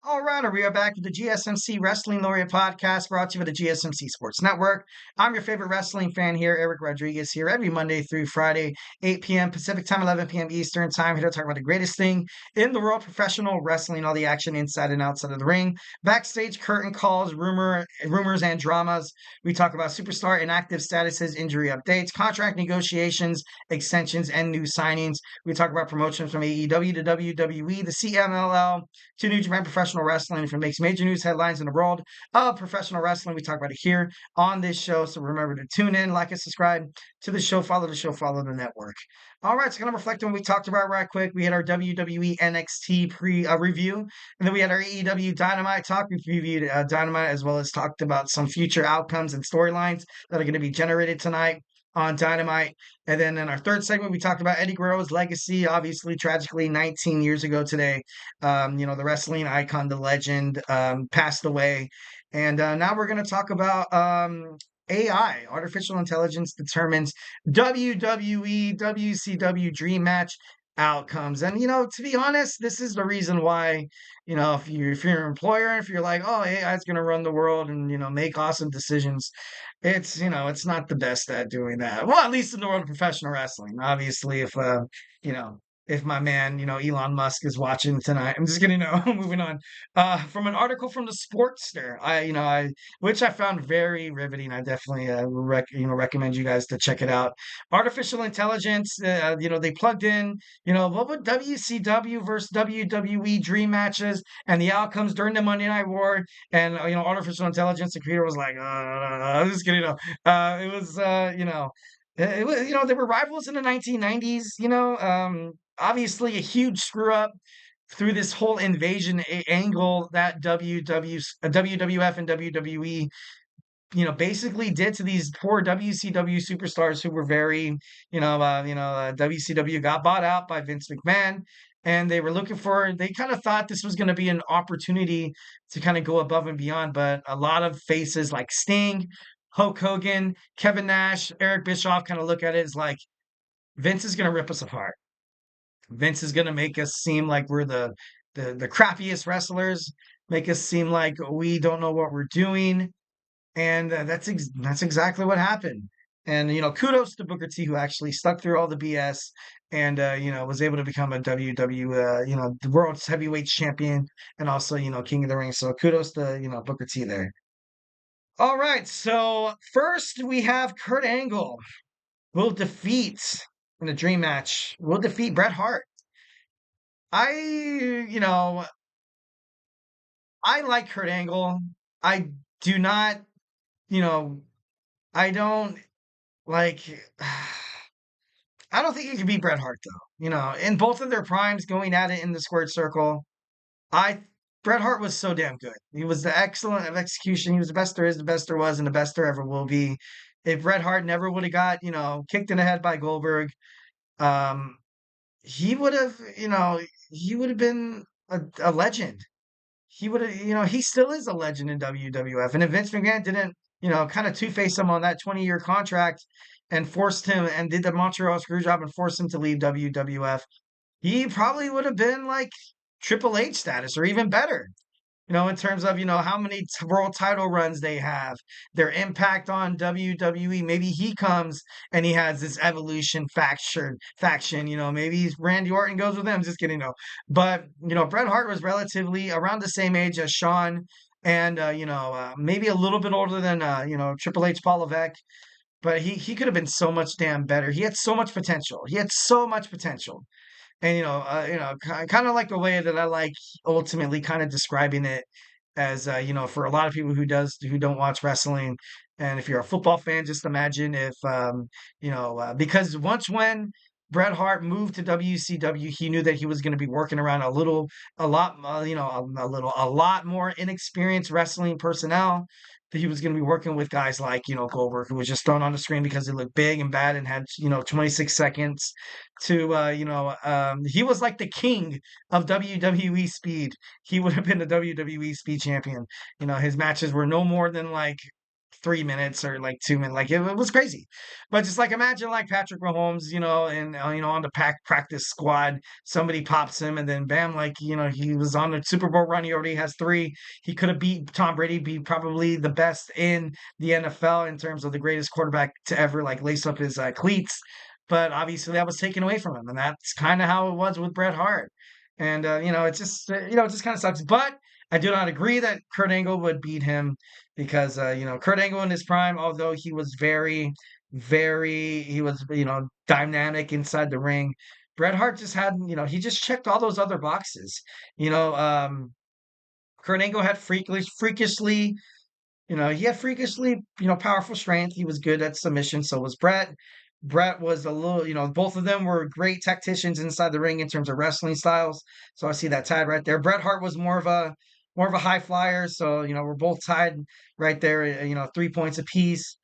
All right, we are back with the GSMC Wrestling Laureate podcast brought to you by the GSMC Sports Network. I'm your favorite wrestling fan here, Eric Rodriguez, here every Monday through Friday, 8 p.m. Pacific time, 11 p.m. Eastern time, here to talk about the greatest thing in the world, professional wrestling, all the action inside and outside of the ring, backstage curtain calls, rumors and dramas. We talk about superstar inactive statuses, injury updates, contract negotiations, extensions, and new signings. We talk about promotions from AEW to WWE, the CMLL, to New Japan Professional Wrestling. If it makes major news headlines in the world of professional wrestling, we talk about it here on this show. So remember to tune in, like and subscribe to the show, follow the network. All right, so kind of reflecting on what we talked about right quick. We had our WWE NXT review, and then we had our AEW Dynamite talk. We reviewed Dynamite as well as talked about some future outcomes and storylines that are going to be generated tonight on Dynamite. And then in our third segment, we talked about Eddie Guerrero's legacy, obviously, tragically, 19 years ago today. The wrestling icon, the legend, passed away. And now we're going to talk about AI, artificial intelligence determines WWE, WCW dream match outcomes. And, to be honest, this is the reason why, if you're an employer, if you're like, oh, AI is going to run the world and, make awesome decisions, it's not the best at doing that. Well, at least in the world of professional wrestling. Obviously, you know, if my man, Elon Musk is watching tonight, I'm just kidding. No, moving on. From an article from the Sportster, which I found very riveting. I definitely, recommend you guys to check it out. Artificial intelligence. They plugged in, what would WCW versus WWE dream matches and the outcomes during the Monday Night War, and artificial intelligence. The computer was like, I'm just kidding. It was, it was, they were rivals in the 1990s. Obviously a huge screw up through this whole invasion angle that WWF and WWE, basically did to these poor WCW superstars who were very, WCW got bought out by Vince McMahon. And they kind of thought this was going to be an opportunity to kind of go above and beyond. But a lot of faces like Sting, Hulk Hogan, Kevin Nash, Eric Bischoff kind of look at it as like, Vince is going to rip us apart. Vince is going to make us seem like we're the crappiest wrestlers, make us seem like we don't know what we're doing. And that's exactly what happened. And kudos to Booker T, who actually stuck through all the BS and was able to become a the world's heavyweight champion and also King of the Ring. So kudos to Booker T there. All right, so first we have Kurt Angle will defeat in a dream match. Will defeat Bret Hart. I like Kurt Angle. I do not, you know, I don't like. I don't think he can beat Bret Hart though. In both of their primes, going at it in the squared circle, I Bret Hart was so damn good. He was the excellent of execution. He was the best there is, the best there was, and the best there ever will be. If Bret Hart never would have got, kicked in the head by Goldberg, um, he would have, he would have been a legend. He would have, he still is a legend in WWF. And if Vince McMahon didn't, kind of two-face him on that 20-year contract and forced him and did the Montreal screw job and forced him to leave WWF, he probably would have been like Triple H status or even better. In terms of, how many world title runs they have, their impact on WWE. Maybe he comes and he has this evolution faction, maybe Randy Orton goes with them. Just kidding, no. But, Bret Hart was relatively around the same age as Shawn and, maybe a little bit older than, Triple H, Paul Levesque. But he could have been so much damn better. He had so much potential. And kind of like the way that I like ultimately kind of describing it as for a lot of people who don't watch wrestling, and if you're a football fan, just imagine if because once when Bret Hart moved to WCW, he knew that he was going to be working around a lot more inexperienced wrestling personnel. That he was going to be working with guys like, Goldberg, who was just thrown on the screen because he looked big and bad and had, 26 seconds to, he was like the king of WWE speed. He would have been the WWE speed champion. His matches were no more than like 3 minutes or like 2 minutes. Like it was crazy. But just like imagine like Patrick Mahomes, and on the practice squad, somebody pops him and then bam, like he was on the Super Bowl run. He already has three. He could have beat Tom Brady, be probably the best in the NFL in terms of the greatest quarterback to ever like lace up his cleats. But obviously that was taken away from him, and that's kind of how it was with Bret Hart. And it just kind of sucks. But I do not agree that Kurt Angle would beat him because Kurt Angle in his prime, although he was he was dynamic inside the ring. Bret Hart just had he just checked all those other boxes. You know, Kurt Angle had freakishly he had freakishly, powerful strength. He was good at submission. So was Bret. Bret was a little, both of them were great tacticians inside the ring in terms of wrestling styles. So I see that tied right there. Bret Hart was more of a high flyer. So, we're both tied right there, 3 points apiece.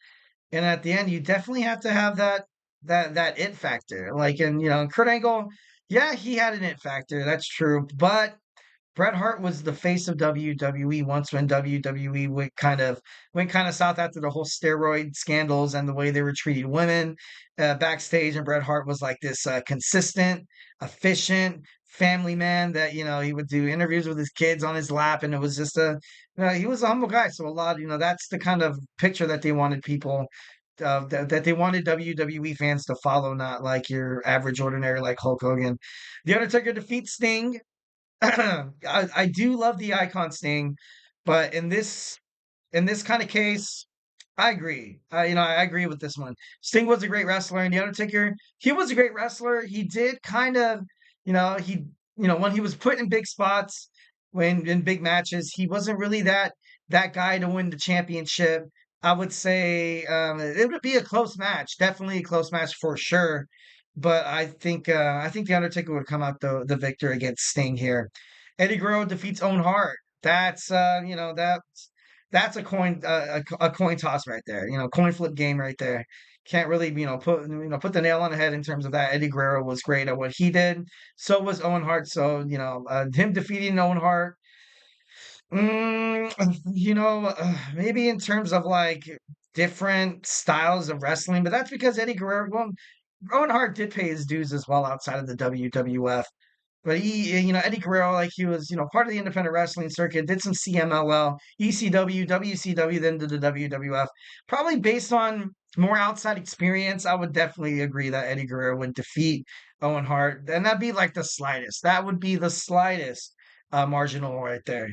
And at the end, you definitely have to have that it factor. Like, and Kurt Angle, yeah, he had an it factor. That's true. But Bret Hart was the face of WWE once when WWE went kind of south after the whole steroid scandals and the way they were treating women backstage. And Bret Hart was like this consistent, efficient family man that he would do interviews with his kids on his lap, and it was just he was a humble guy. So a lot, that's the kind of picture that they wanted people. That they wanted WWE fans to follow, not like your average ordinary like Hulk Hogan. The Undertaker defeats Sting. I do love the icon Sting, but in this kind of case, I agree. I agree with this one. Sting was a great wrestler, and the Undertaker, he was a great wrestler. He did kind of, when he was put in big spots, when in big matches, he wasn't really that guy to win the championship. I would say it would be a close match, definitely a close match for sure. But I think the Undertaker would come out the victor against Sting here. Eddie Guerrero defeats Owen Hart. That's a coin toss right there. Coin flip game right there. Can't really put the nail on the head in terms of that. Eddie Guerrero was great at what he did. So was Owen Hart. So him defeating Owen Hart. Maybe in terms of like different styles of wrestling, but that's because Eddie Guerrero. Well, Owen Hart did pay his dues as well outside of the WWF. But Eddie Guerrero, like he was, part of the independent wrestling circuit, did some CMLL, ECW, WCW, then to the WWF. Probably based on more outside experience, I would definitely agree that Eddie Guerrero would defeat Owen Hart. And that'd be like the slightest. That would be the slightest marginal right there.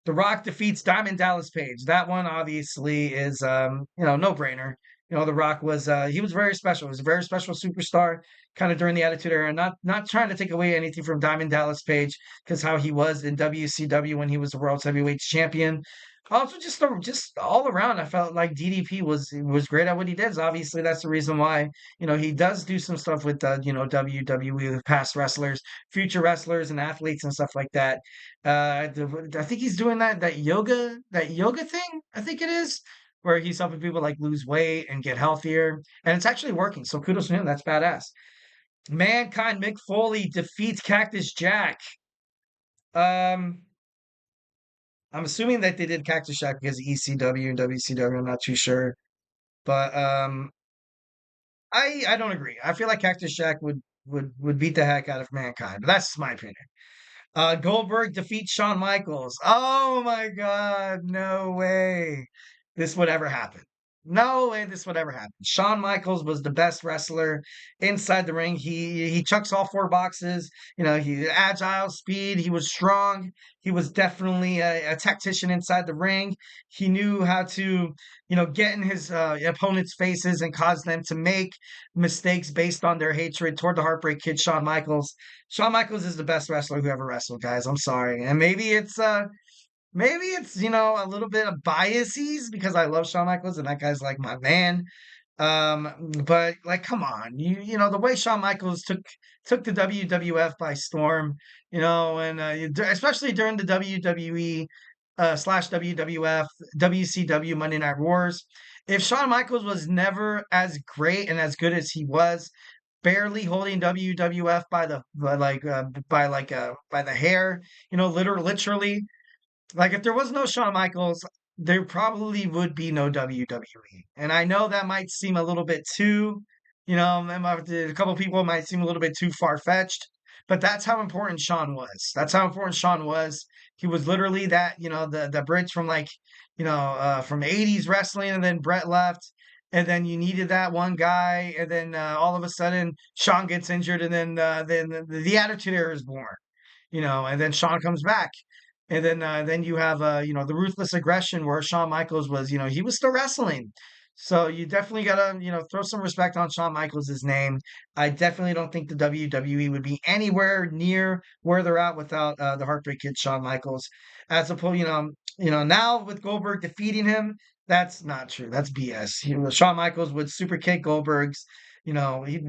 The Rock defeats Diamond Dallas Page. That one obviously is, no brainer. The Rock he was very special. He was a very special superstar kind of during the Attitude Era. Not trying to take away anything from Diamond Dallas Page because how he was in WCW when he was the World Heavyweight Champion. Also, just all around, I felt like DDP was great at what he did. Obviously, that's the reason why he does do some stuff with WWE with past wrestlers, future wrestlers, and athletes and stuff like that. I think he's doing that yoga thing. I think it is where he's helping people like lose weight and get healthier, and it's actually working. So kudos to him. That's badass. Mankind Mick Foley defeats Cactus Jack. Um, I'm assuming that they did Cactus Jack because of ECW and WCW. I'm not too sure, but I don't agree. I feel like Cactus Jack would beat the heck out of Mankind. But that's my opinion. Goldberg defeats Shawn Michaels. Oh my God, no way this would ever happen. No way this would ever happen. Shawn Michaels was the best wrestler inside the ring. He chucks all four boxes. He agile, speed. He was strong. He was definitely a tactician inside the ring. He knew how to, get in his opponents' faces and cause them to make mistakes based on their hatred toward the Heartbreak Kid, Shawn Michaels. Shawn Michaels is the best wrestler who ever wrestled, guys. I'm sorry. And maybe it's a little bit of biases because I love Shawn Michaels and that guy's like my man. But like, come on, the way Shawn Michaels took the WWF by storm, and especially during the WWE slash WWF WCW Monday Night Wars. If Shawn Michaels was never as great and as good as he was, barely holding WWF by the hair, literally. Like if there was no Shawn Michaels, there probably would be no WWE. And I know that might seem a little bit too, a couple people might seem a little bit too far-fetched, but that's how important Shawn was. That's how important Shawn was. He was literally that, the bridge from like, from 80s wrestling, and then Brett left. And then you needed that one guy, and then all of a sudden Shawn gets injured, and then the Attitude Era is born, and then Shawn comes back. And then you have the ruthless aggression where Shawn Michaels was, he was still wrestling. So you definitely gotta, throw some respect on Shawn Michaels' name. I definitely don't think the WWE would be anywhere near where they're at without the Heartbreak Kid Shawn Michaels. As opposed, now with Goldberg defeating him, that's not true. That's BS. Shawn Michaels would super kick Goldberg's, he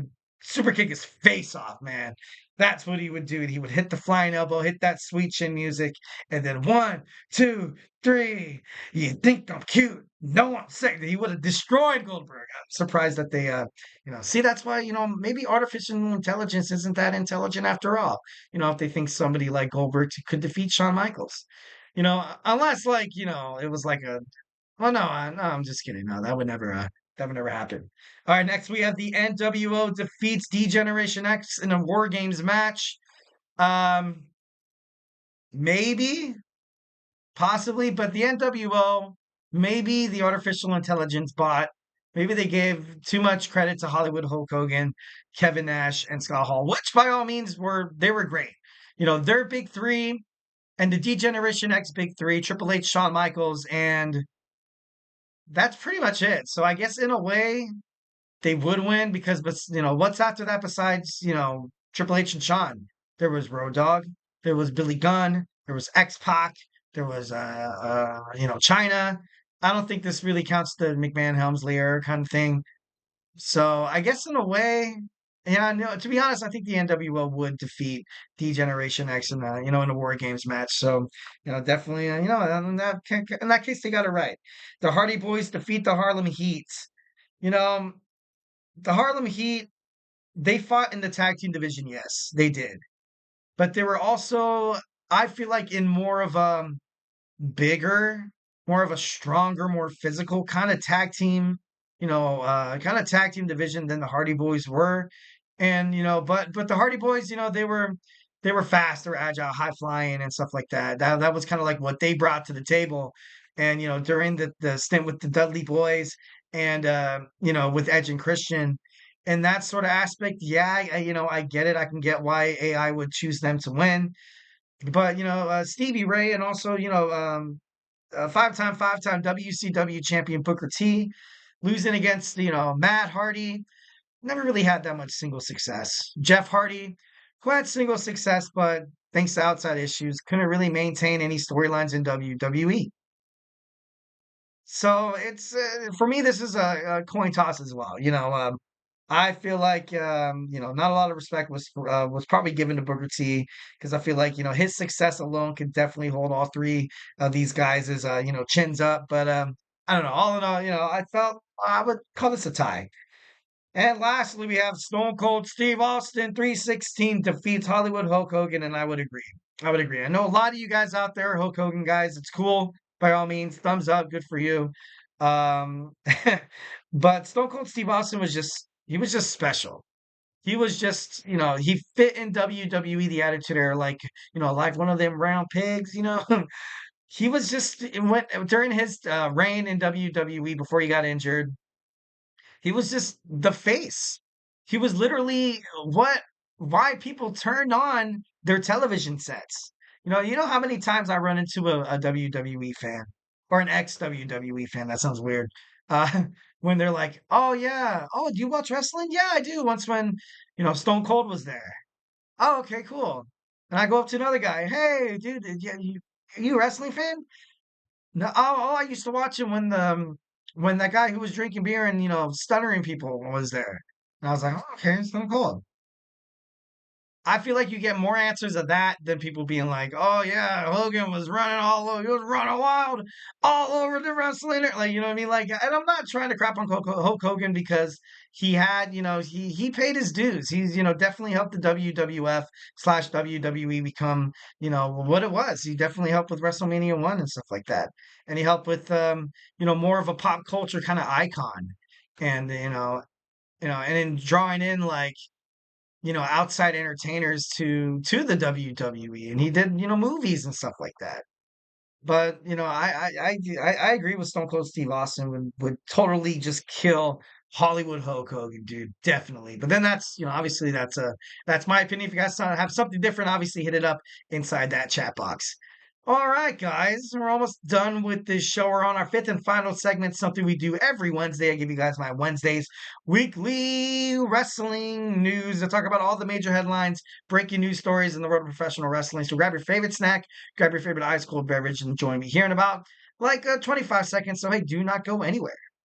super kick his face off, man. That's what he would do. He would hit the flying elbow, hit that sweet chin music, and then one, two, three. You think I'm cute? No, I'm sick. He would have destroyed Goldberg. I'm surprised that they, see, that's why, maybe artificial intelligence isn't that intelligent after all. If they think somebody like Goldberg could defeat Shawn Michaels, unless like, it was like well, no, no, I'm just kidding. No, that would never happen. All right, next we have the NWO defeats D-Generation X in a War Games match. Um, maybe, possibly, but the NWO, maybe the artificial intelligence bot, maybe they gave too much credit to Hollywood Hulk Hogan, Kevin Nash, and Scott Hall, which by all means they were great. Their big three and the D-Generation X big three, Triple H, Shawn Michaels, and that's pretty much it. So I guess in a way, they would win because, but what's after that besides Triple H and Shawn? There was Road Dogg, there was Billy Gunn, there was X Pac, there was China. I don't think this really counts the McMahon Helmsley era kind of thing. So I guess in a way, yeah, no. To be honest, I think the NWO would defeat D Generation X in in a War Games match. So definitely, in that case, they got it right. The Hardy Boys defeat the Harlem Heat. You know, the Harlem Heat, they fought in the tag team division, yes, they did. But they were also, I feel like, in more of a bigger, more of a stronger, more physical kind of tag team, kind of tag team division than the Hardy Boys were. And but the Hardy Boys, they were fast, they were agile, high flying, and stuff like that. That was kind of like what they brought to the table. And during the stint with the Dudley Boys, and with Edge and Christian, and that sort of aspect, yeah, I get it. I can get why AI would choose them to win. But Stevie Ray, and also five-time WCW champion Booker T, losing against Matt Hardy, never really had that much single success. Jeff Hardy, who had single success, but thanks to outside issues, couldn't really maintain any storylines in WWE. So it's for me, this is a coin toss as well. I feel like not a lot of respect was probably given to Booker T, because I feel like his success alone could definitely hold all three of these guys as chins up. But I don't know. All in all, I felt I would call this a tie. And lastly, we have Stone Cold Steve Austin 316 defeats Hollywood Hulk Hogan, and I would agree. I would agree. I know a lot of you guys out there are Hulk Hogan guys. It's cool. By all means, thumbs up. Good for you. Um, but Stone Cold Steve Austin he was just special. He was just, he fit in WWE, the Attitude Era, like one of them round pigs. He was just, it went during his reign in WWE before he got injured. He was just the face. He was literally why people turned on their television sets. You know how many times I run into a WWE fan or an ex WWE fan. That sounds weird. Uh, when they're like, "Oh yeah, oh, do you watch wrestling? Yeah, I do." Once when Stone Cold was there. Oh, okay, cool. And I go up to another guy. Hey, dude, yeah, are you a wrestling fan? No, I used to watch him when that guy who was drinking beer and stuttering people was there. And I was like, oh, okay, it's not cool. I feel like you get more answers of that than people being like, "Oh yeah, Hogan was running all over, he was running wild all over the wrestling." Like, you know what I mean? Like, and I'm not trying to crap on Hulk Hogan because he had, he paid his dues. He's, definitely helped the WWF slash WWE become, what it was. He definitely helped with WrestleMania 1 and stuff like that. And he helped with, more of a pop culture kind of icon. And, and then drawing in like, outside entertainers to the WWE, and he did, movies and stuff like that. But I agree with Stone Cold Steve Austin would totally just kill Hollywood Hulk Hogan, dude, definitely. But then that's obviously that's my opinion. If you guys have something different, obviously hit it up inside that chat box. All right, guys, we're almost done with this show. We're on our fifth and final segment, something we do every Wednesday. I give you guys my Wednesdays weekly wrestling news to talk about all the major headlines, breaking news stories in the world of professional wrestling. So grab your favorite snack, grab your favorite ice cold beverage, and join me here in about like 25 seconds. So hey, do not go anywhere.